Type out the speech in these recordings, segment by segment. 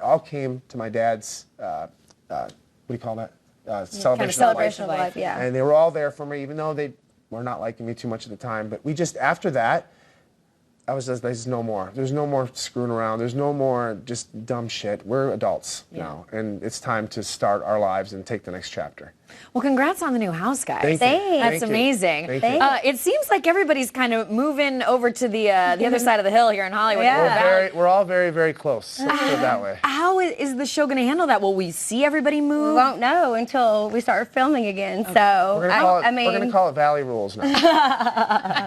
all came to my dad's, what do you call that? Celebration of life, yeah. And they were all there for me, even though they were not liking me too much at the time. But we just, after that, I was just, there's no more. There's no more screwing around. There's no more just dumb shit. We're adults now, and it's time to start our lives and take the next chapter. Well, congrats on the new house, guys. Thank you. That's amazing. Thank you. It seems like everybody's kind of moving over to the other side of the hill here in Hollywood. Yeah. We're all very, very close. Let's put it that way. How is the show going to handle that? Will we see everybody move? We won't know until we start filming again. Okay. So we're gonna call it Valley Rules now.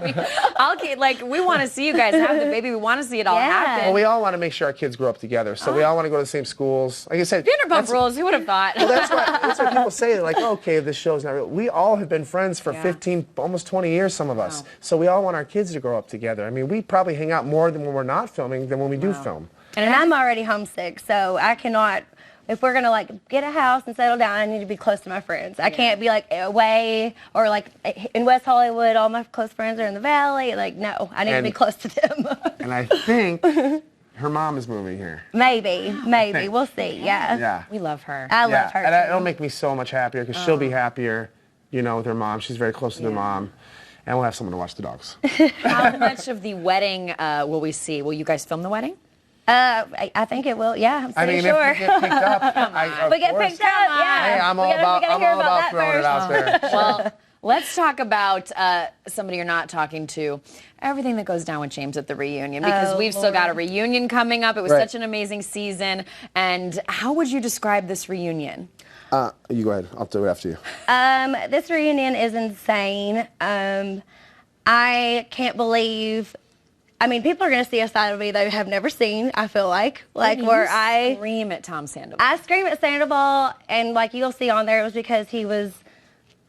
We want to see you guys have the baby. We want to see it all happen. Well, we all want to make sure our kids grow up together, so we all want to go to the same schools. Like I said, Vanderpump Rules. Who would have thought? Well, that's why people say, like, oh, okay, this show's not real. We all have been friends for 15, almost 20 years, some of us. So we all want our kids to grow up together. I mean, we probably hang out more than when we're not filming than when we do film. And I'm already homesick, so I cannot. If we're gonna like get a house and settle down, I need to be close to my friends. I can't be like away or like in West Hollywood. All my close friends are in the Valley. Like, no, I need to be close to them. And I think her mom is moving here. Maybe. We'll see. Yeah. We love her. I love her. And it'll make me so much happier because she'll be happier, you know, with her mom. She's very close to their mom. And we'll have someone to watch the dogs. How much of the wedding will we see? Will you guys film the wedding? I think it will. Yeah, I'm pretty sure. If we get picked up, we get picked up. Yeah. Hey, I'm all about throwing it out there. Well, let's talk about somebody you're not talking to. Everything that goes down with James at the reunion, because we've still got a reunion coming up. It was such an amazing season. And how would you describe this reunion? You go ahead. I'll do it after you. This reunion is insane. I can't believe. I mean, people are going to see a side of me they have never seen, I feel like. I scream at Tom Sandoval. I scream at Sandoval, and like you'll see on there, it was because he was,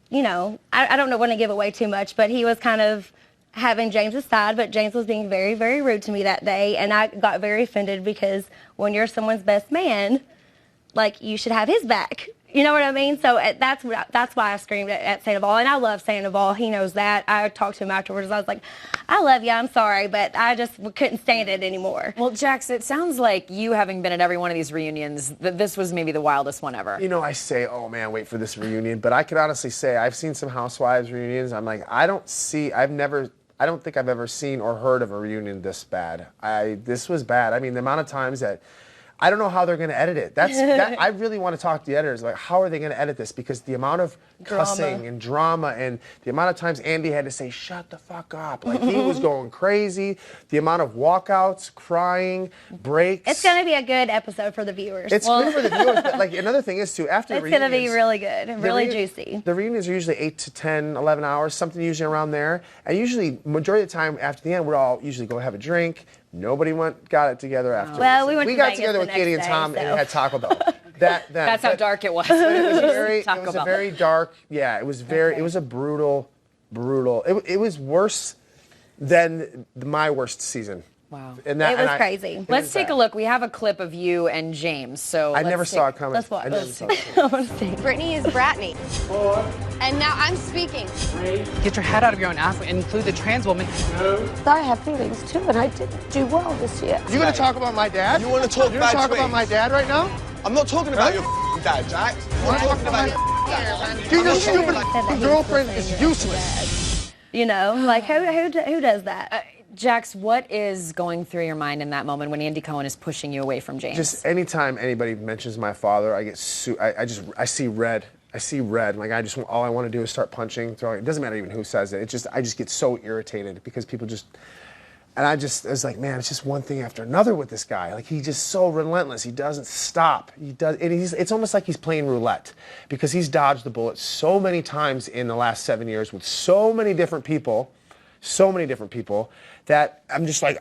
you know, I don't want to give away too much, but he was kind of having James's side, but James was being very, very rude to me that day, and I got very offended because when you're someone's best man, like, you should have his back. You know what I mean? So that's why I screamed at Sandoval, and I love Sandoval. He knows that. I talked to him afterwards. I was like, I love you. I'm sorry, but I just couldn't stand it anymore. Well, Jax, it sounds like you, having been at every one of these reunions, that this was maybe the wildest one ever. You know, I say, oh, man, wait for this reunion. But I could honestly say I've seen some Housewives reunions. I'm like, I don't think I've ever seen or heard of a reunion this bad. This was bad. I mean, the amount of times that I don't know how they're going to edit it. I really want to talk to the editors. Like, how are they going to edit this? Because the amount of cussing and drama and the amount of times Andy had to say, shut the fuck up. Like, he was going crazy. The amount of walkouts, crying, breaks. It's going to be a good episode for the viewers. It's good for the viewers. But, like, another thing is, too, after the reunions. It's going to be really good and really juicy. The reunions are usually 8 to 10, 11 hours, something usually around there. And usually, majority of the time, after the end, we're all usually go have a drink. Nobody got it together after. Well, we got together with Katie and Tom and had Taco Bell. That's how dark it was. It was a very dark. Yeah, it was very. It was a brutal. It was worse than my worst season. Wow. It was crazy. Let's take a look. We have a clip of you and James. So I never saw it coming. Let's watch. Brittany is Brittany. 4. And now I'm speaking. 3. Get your head out of your own ass and include the trans woman. 2. I have feelings too, and I didn't do well this year. You gonna talk about my dad? You want to talk about my dad right now? I'm not talking about your dad, Jack. I'm talking about your dad. Your stupid girlfriend is useless. You know, like who does that? Jax, what is going through your mind in that moment when Andy Cohen is pushing you away from James? Just anytime anybody mentions my father, I get I see red. I see red. Like, all I want to do is start punching, throwing. It doesn't matter even who says it. I just get so irritated because people just. And I was like, man, it's just one thing after another with this guy. Like, he's just so relentless. He doesn't stop. It's almost like he's playing roulette because he's dodged the bullet so many times in the last 7 years with so many different people, that I'm just like,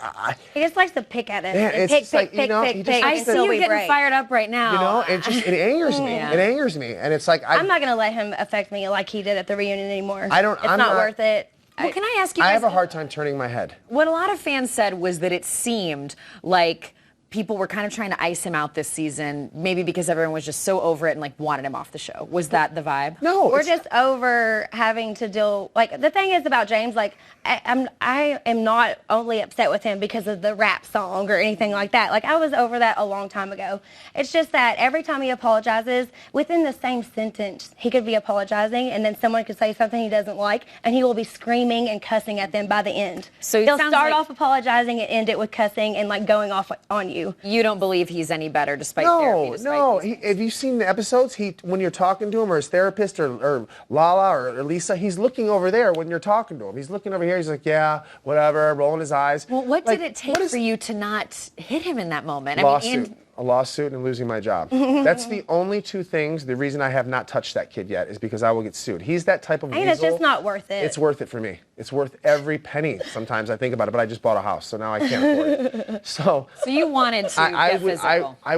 he just likes to pick at it. Yeah, and pick. I see you getting fired up right now. You know, it angers me. It angers me, and it's like I'm not gonna let him affect me like he did at the reunion anymore. It's not worth it. Well, can I ask you guys? I have a hard time turning my head. What a lot of fans said was that it seemed like people were kind of trying to ice him out this season, maybe because everyone was just so over it and like wanted him off the show. Was that the vibe? No, We're just over having to deal. Like, the thing is about James, like, I am not only upset with him because of the rap song or anything like that. Like, I was over that a long time ago. It's just that every time he apologizes, within the same sentence, he could be apologizing, and then someone could say something he doesn't like, and he will be screaming and cussing at them by the end. So it he'll sounds start like- off apologizing and end it with cussing and like going off on you. You don't believe he's any better despite therapy? No. Have you seen the episodes? When you're talking to him, or his therapist, or Lala, or Lisa, he's looking over there when you're talking to him. He's looking over here. He's like, yeah, whatever, rolling his eyes. Well, what like, did it take for you to not hit him in that moment? Lawsuit. A lawsuit and losing my job. That's the only two things. The reason I have not touched that kid yet is because I will get sued. He's that type of weasel. And it's just not worth it. It's worth it for me. It's worth every penny. Sometimes I think about it, but I just bought a house, so now I can't afford it. So you wanted to get physical. I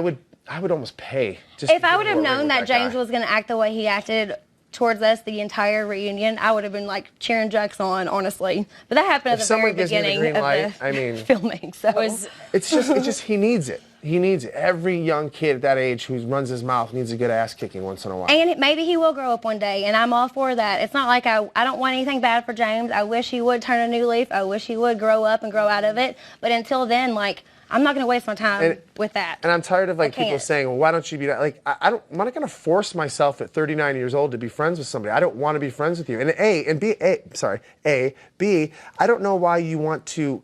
would almost pay. Just If I would have known that James was going to act the way he acted towards us the entire reunion, I would have been like cheering Jax on, honestly. But that happened at the very beginning of the filming. So it's just he needs it. He needs it. Every young kid at that age who runs his mouth needs a good ass kicking once in a while. And maybe he will grow up one day, and I'm all for that. It's not like I don't want anything bad for James. I wish he would turn a new leaf. I wish he would grow up and grow out of it. But until then, like, I'm not going to waste my time with that. And I'm tired of like people saying, "Well, why don't you be that?" Like, I'm not going to force myself at 39 years old to be friends with somebody. I don't want to be friends with you. And B, I don't know why you want to.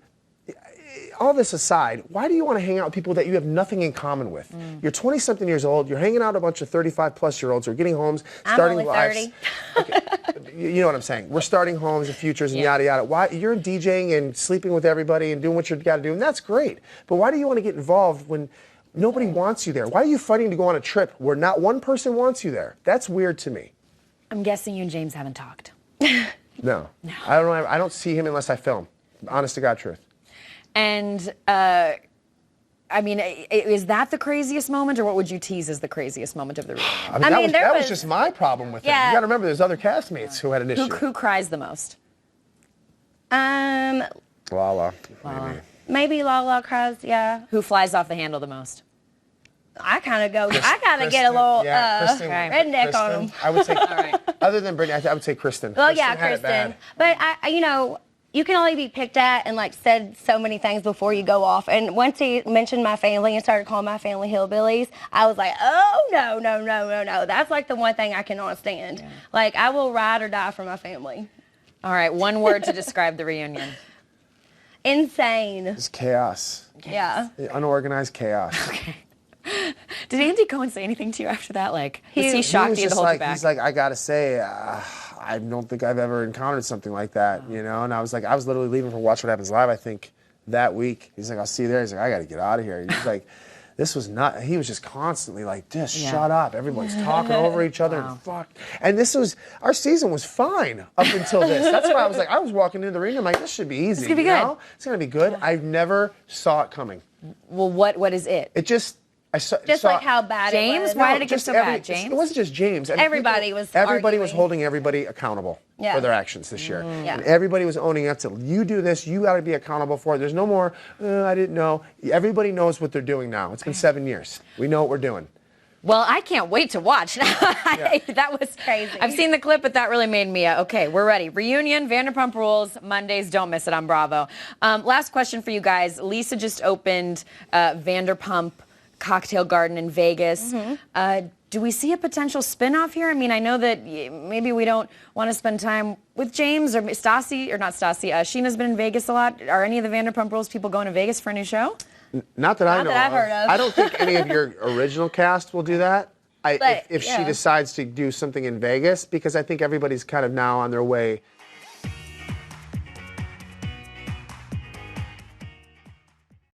All this aside, why do you want to hang out with people that you have nothing in common with? You're 20-something years old. You're hanging out with a bunch of 35-plus-year-olds who are getting homes, starting lives. I'm only 30. Okay. You know what I'm saying. We're starting homes and futures and yada, yada. Why? You're DJing and sleeping with everybody and doing what you've got to do, and that's great. But why do you want to get involved when nobody wants you there? Why are you fighting to go on a trip where not one person wants you there? That's weird to me. I'm guessing you and James haven't talked. No. I don't see him unless I film. Honest to God truth. And, I mean, is that the craziest moment, or what would you tease as the craziest moment of the reunion? That was just my problem with it. You got to remember, there's other castmates who had an issue. Who cries the most? Lala. Maybe Lala cries, yeah. Who flies off the handle the most? I kind of go, I got to get a little redneck on him. I would say, other than Brittany, I would say Kristen. Well, Kristen. But, you can only be picked at and, like, said so many things before you go off. And once he mentioned my family and started calling my family hillbillies, I was like, oh, no. That's, like, the one thing I cannot stand. Yeah. Like, I will ride or die for my family. All right, one word to describe the reunion. Insane. It's chaos. Yeah. Unorganized chaos. Okay. Did Andy Cohen say anything to you after that? Like, was he shocked you to hold you back? He's like, I gotta say, I don't think I've ever encountered something like that, you know? And I was literally leaving for Watch What Happens Live, I think, that week. He's like, I'll see you there. He's like, I gotta get out of here. He's like, this was not, he was just constantly like, just shut up. Everyone's talking over each other and fuck. And our season was fine up until this. That's why I was walking into the arena, I'm like, this should be easy. It's gonna be good. It's gonna be good. I never saw it coming. Well, what is it? It just, like how bad James? it was. Why did it get so bad, James? It wasn't just James. Everybody was holding everybody accountable for their actions this year. Yeah. And everybody was owning up to, you do this, you got to be accountable for it. There's no more, I didn't know. Everybody knows what they're doing now. It's been 7 years. We know what we're doing. Well, I can't wait to watch. That was crazy. I've seen the clip, but that really made me, okay, we're ready. Reunion, Vanderpump Rules, Mondays, don't miss it on Bravo. Last question for you guys. Lisa just opened Vanderpump Cocktail Garden in Vegas. Do we see a potential spinoff here? I mean, I know that maybe we don't want to spend time with James or Stassi, or not Stassi. Sheena's been in Vegas a lot. Are any of the Vanderpump Rules people going to Vegas for a new show? Not that I know. I've heard of. I don't think any of your original cast will do that. If she decides to do something in Vegas, because I think everybody's kind of now on their way